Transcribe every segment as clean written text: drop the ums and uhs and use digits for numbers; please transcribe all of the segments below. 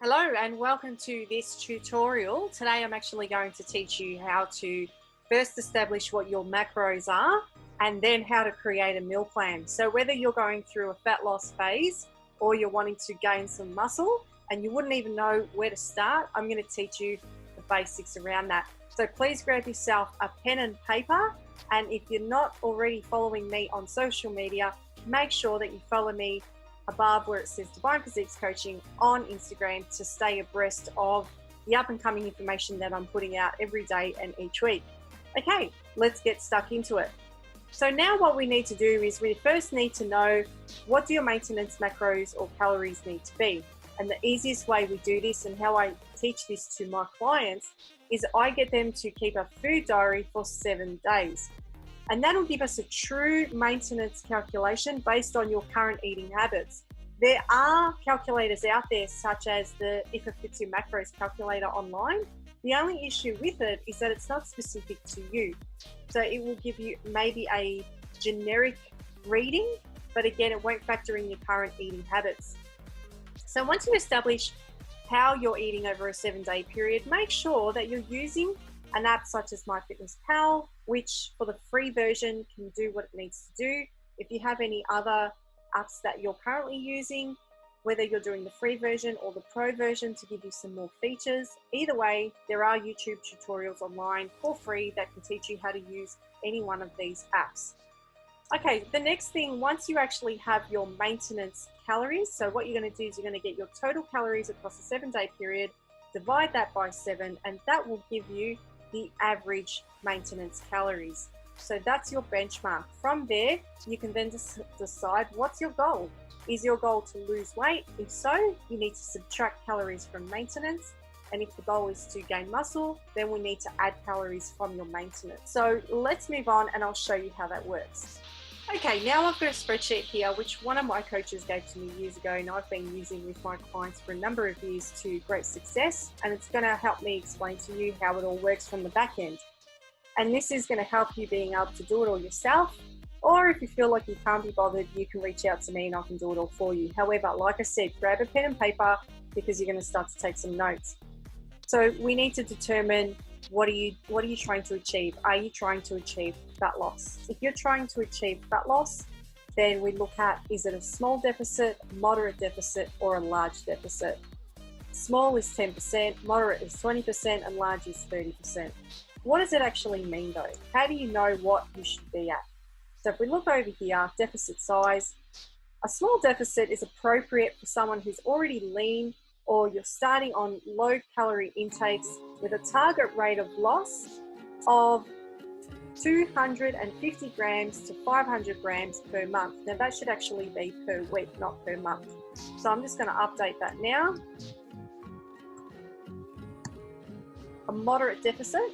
Hello and welcome to this tutorial. Today I'm actually going to teach you how to first establish what your macros are and then how to create a meal plan. So whether you're going through a fat loss phase or you're wanting to gain some muscle and you wouldn't even know where to start, I'm going to teach you the basics around that. So please grab yourself a pen and paper, and if you're not already following me on social media, make sure that you follow me above where it says Divine Physiques Coaching on Instagram to stay abreast of the up and coming information that I'm putting out every day and each week. Okay, let's get stuck into it. So now what we need to do is we first need to know what do your maintenance macros or calories need to be. And the easiest way we do this and how I teach this to my clients is I get them to keep a food diary for 7 days. And that'll give us a true maintenance calculation based on your current eating habits. There are calculators out there such as the If It Fits Your Macros calculator online. The only issue with it is that it's not specific to you. So it will give you maybe a generic reading, but again, it won't factor in your current eating habits. So once you establish how you're eating over a 7-day period, make sure that you're using an app such as MyFitnessPal, which for the free version can do what it needs to do. If you have any other apps that you're currently using, whether you're doing the free version or the pro version to give you some more features, either way, there are YouTube tutorials online for free that can teach you how to use any one of these apps. Okay, the next thing, once you actually have your maintenance calories, so what you're going to do is you're going to get your total calories across a 7-day period, divide that by 7, and that will give you the average maintenance calories. So that's your benchmark. From there, you can then decide what's your goal. Is your goal to lose weight? If so, you need to subtract calories from maintenance. And if the goal is to gain muscle, then we need to add calories from your maintenance. So let's move on and I'll show you how that works. Okay, now I've got a spreadsheet here, which one of my coaches gave to me years ago, and I've been using with my clients for a number of years to great success. And it's going to help me explain to you how it all works from the back end. And this is going to help you being able to do it all yourself. Or if you feel like you can't be bothered, you can reach out to me and I can do it all for you. However, like I said, grab a pen and paper because you're going to start to take some notes. So we need to determine what are you trying to achieve? Are you trying to achieve fat loss? If you're trying to achieve fat loss, then we look at, is it a small deficit, moderate deficit, or a large deficit? Small is 10%, moderate is 20%, and large is 30%. What does it actually mean though? How do you know what you should be at? So if we look over here, deficit size, a small deficit is appropriate for someone who's already lean or you're starting on low calorie intakes with a target rate of loss of 250 grams to 500 grams per month. Now that should actually be per week, not per month. So I'm just going to update that now. A moderate deficit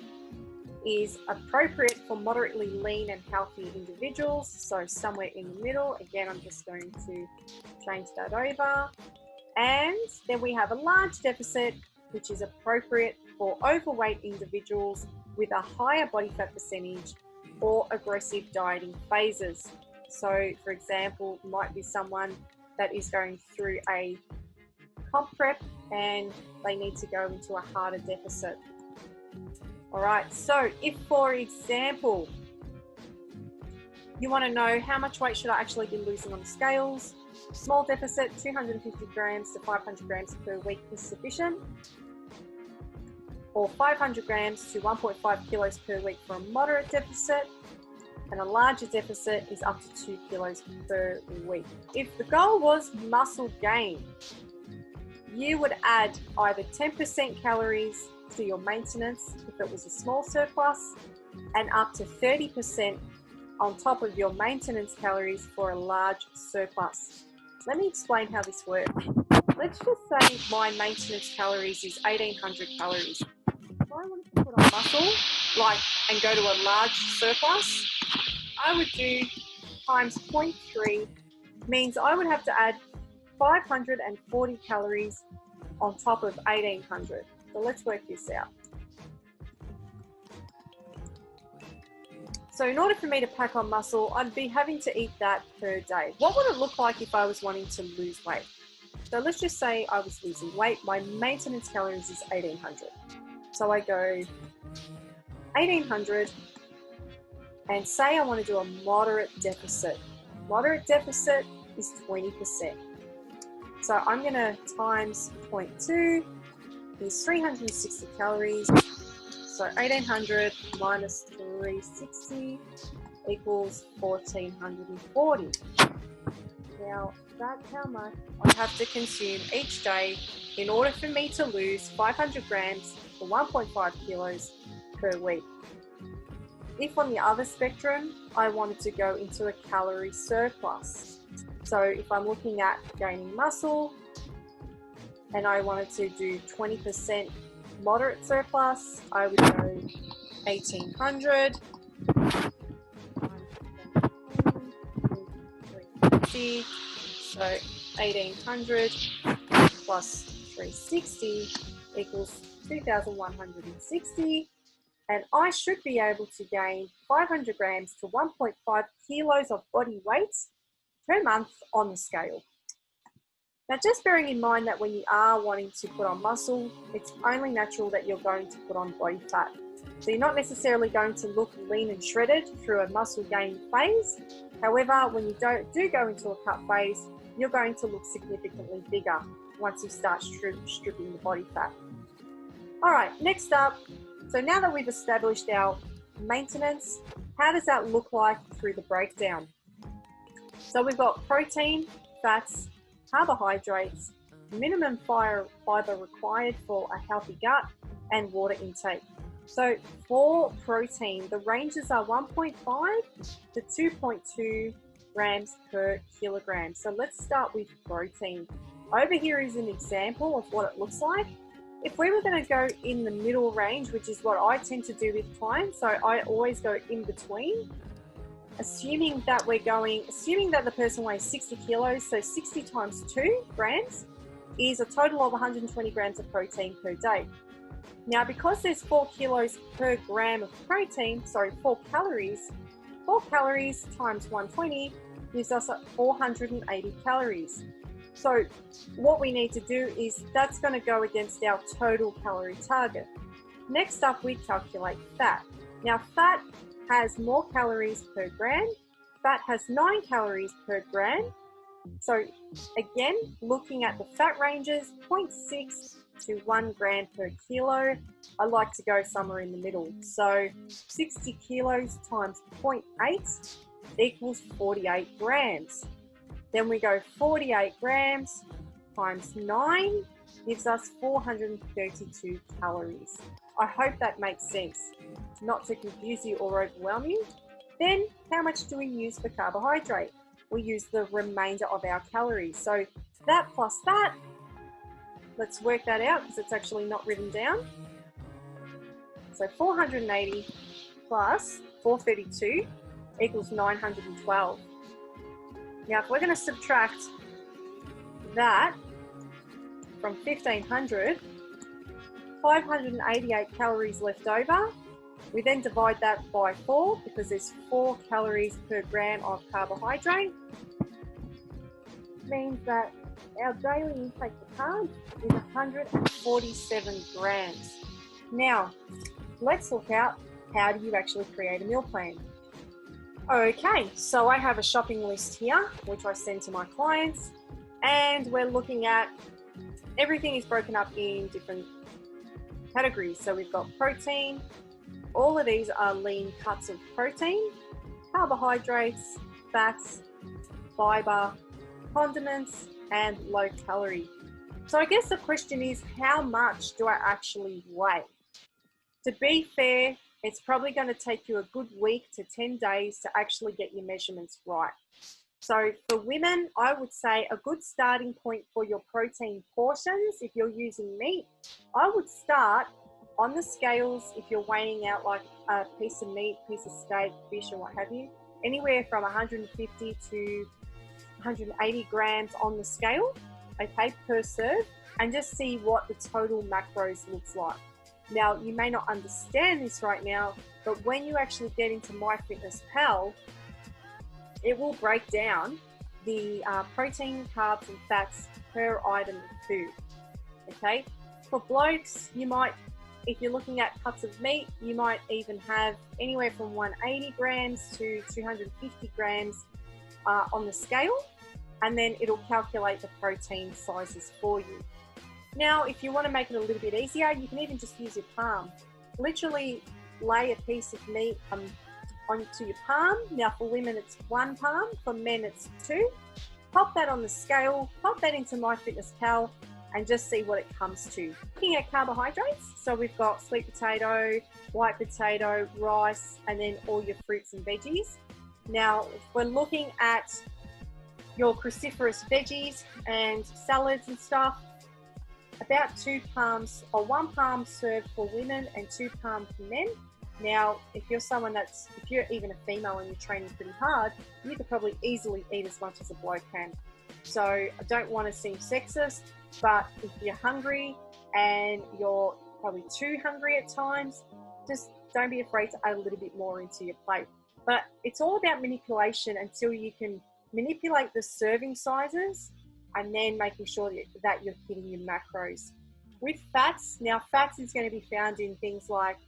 is appropriate for moderately lean and healthy individuals. So somewhere in the middle. Again, I'm just going to change that over. And then we have a large deficit, which is appropriate for overweight individuals with a higher body fat percentage or aggressive dieting phases. So for example, might be someone that is going through a comp prep and they need to go into a harder deficit. All right, so if for example, you want to know how much weight should I actually be losing on the scales, small deficit, 250 grams to 500 grams per week is sufficient, or 500 grams to 1.5 kilos per week for a moderate deficit, and a larger deficit is up to 2 kilos per week. If the goal was muscle gain, you would add either 10% calories to your maintenance if it was a small surplus, and up to 30% on top of your maintenance calories for a large surplus. Let me explain how this works. Let's just say my maintenance calories is 1800 calories. If I wanted to put on muscle, and go to a large surplus, I would do times 0.3, means I would have to add 540 calories on top of 1800. So let's work this out. So in order for me to pack on muscle, I'd be having to eat that per day. What would it look like if I was wanting to lose weight? So let's just say I was losing weight. My maintenance calories is 1800. So I go 1800 and say I want to do a moderate deficit. Moderate deficit is 20%. So I'm going to times 0.2 is 360 calories. So 1800 minus 360 equals 1440. Now that's how much I have to consume each day in order for me to lose 500 grams or 1.5 kilos per week. If on the other spectrum, I wanted to go into a calorie surplus. So if I'm looking at gaining muscle and I wanted to do 20% moderate surplus, I would go 1800 so 1800 plus 360 equals 2160, and I should be able to gain 500 grams to 1.5 kilos of body weight per month on the scale. Now, just bearing in mind that when you are wanting to put on muscle, it's only natural that you're going to put on body fat. So you're not necessarily going to look lean and shredded through a muscle gain phase. However, when you do go into a cut phase, you're going to look significantly bigger once you start stripping the body fat. All right, next up, so now that we've established our maintenance, how does that look like through the breakdown? So we've got protein, fats, carbohydrates, minimum fiber required for a healthy gut, and water intake. So for protein, the ranges are 1.5 to 2.2 grams per kilogram. So let's start with protein. Over here is an example of what it looks like. If we were going to go in the middle range, which is what I tend to do with clients, so I always go in between, assuming that the person weighs 60 kilos, so 60 times 2 grams is a total of 120 grams of protein per day. Now, because there's 4 kilos per gram of protein, 4 calories times 120 gives us 480 calories. So what we need to do is that's going to go against our total calorie target. Next up, we calculate fat. Now, fat has more calories per gram. Fat has 9 calories per gram. So again, looking at the fat ranges, 0.6 to 1 gram per kilo. I like to go somewhere in the middle. So 60 kilos times 0.8 equals 48 grams. Then we go 48 grams times 9 gives us 432 calories. I hope that makes sense, not to confuse you or overwhelm you. Then how much do we use for carbohydrate? We use the remainder of our calories. So that plus that, let's work that out because it's actually not written down. So 480 plus 432 equals 912. Now, if we're going to subtract that from 1500, 588 calories left over. We then divide that by 4 because there's 4 calories per gram of carbohydrate. Means that our daily intake of carbs is 147 grams. Now, let's look at how do you actually create a meal plan. Okay, so I have a shopping list here, which I send to my clients, and we're looking at everything is broken up in different categories. So we've got protein. All of these are lean cuts of protein, carbohydrates, fats, fiber, condiments, and low calorie. So I guess the question is, how much do I actually weigh? To be fair, it's probably going to take you a good week to 10 days to actually get your measurements right. So for women, I would say a good starting point for your protein portions, if you're using meat, I would start on the scales if you're weighing out like a piece of meat, piece of steak, fish, and what have you, anywhere from 150 to 180 grams on the scale, okay, per serve, and just see what the total macros looks like. Now, you may not understand this right now, but when you actually get into MyFitnessPal, it will break down the protein, carbs, and fats per item of food. Okay, for blokes, you might, if you're looking at cuts of meat, you might even have anywhere from 180 grams to 250 grams on the scale, and then it'll calculate the protein sizes for you. Now, if you want to make it a little bit easier, you can even just use your palm. Literally lay a piece of meat onto your palm. Now, for women, it's 1 palm. For men, it's 2. Pop that on the scale, pop that into MyFitnessPal, and just see what it comes to. Looking at carbohydrates, so we've got sweet potato, white potato, rice, and then all your fruits and veggies. Now, if we're looking at your cruciferous veggies and salads and stuff, about 2 palms or 1 palm served for women and 2 palms for men. Now, if you're even a female and you're training pretty hard, you could probably easily eat as much as a bloke can. So I don't want to seem sexist, but if you're hungry and you're probably too hungry at times, just don't be afraid to add a little bit more into your plate. But it's all about manipulation until you can manipulate the serving sizes and then making sure that you're hitting your macros. With fats, now fats is going to be found in things like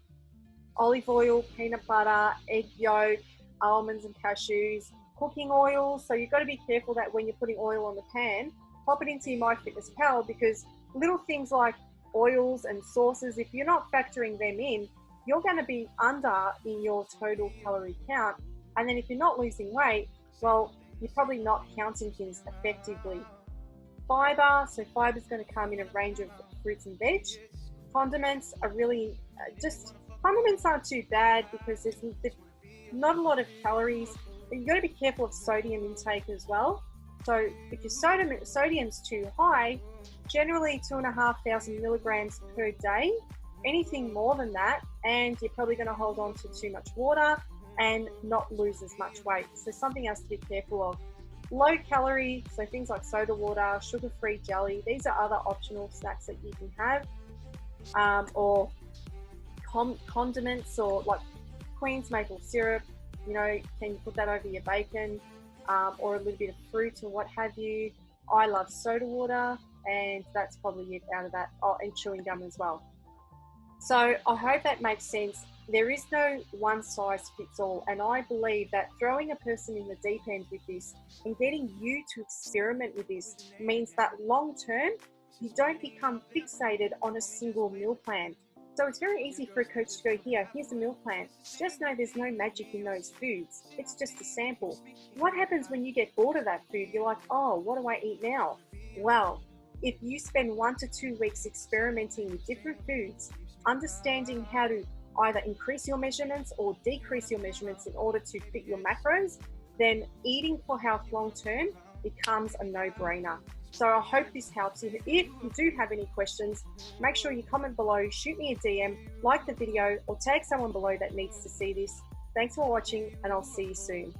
olive oil, peanut butter, egg yolk, almonds and cashews, cooking oil. So you've got to be careful that when you're putting oil on the pan, pop it into your MyFitnessPal, because little things like oils and sauces, if you're not factoring them in, you're going to be under in your total calorie count. And then if you're not losing weight, well, you're probably not counting things effectively. Fiber, so fiber is going to come in a range of fruits and veg. Condiments are really condiments aren't too bad because there's not a lot of calories, but you've got to be careful of sodium intake as well. So if your sodium's too high, generally 2,500 milligrams per day. Anything more than that, and you're probably going to hold on to too much water and not lose as much weight. So something else to be careful of. Low calorie, so things like soda water, sugar-free jelly, these are other optional snacks that you can have, or condiments, or like Queen's maple syrup, can you put that over your bacon, or a little bit of fruit or what have you. I love soda water, and that's probably it out of that. Oh, and chewing gum as well. So I hope that makes sense. There is no one size fits all, and I believe that throwing a person in the deep end with this and getting you to experiment with this means that long term you don't become fixated on a single meal plan. So it's very easy for a coach to go, here's a meal plan. Just know there's no magic in those foods. It's just a sample. What happens when you get bored of that food? You're like, oh, what do I eat now? Well, if you spend 1 to 2 weeks experimenting with different foods, understanding how to either increase your measurements or decrease your measurements in order to fit your macros, then eating for health long term becomes a no-brainer. So I hope this helps. If you do have any questions, make sure you comment below, shoot me a DM, like the video, or tag someone below that needs to see this. Thanks for watching, and I'll see you soon.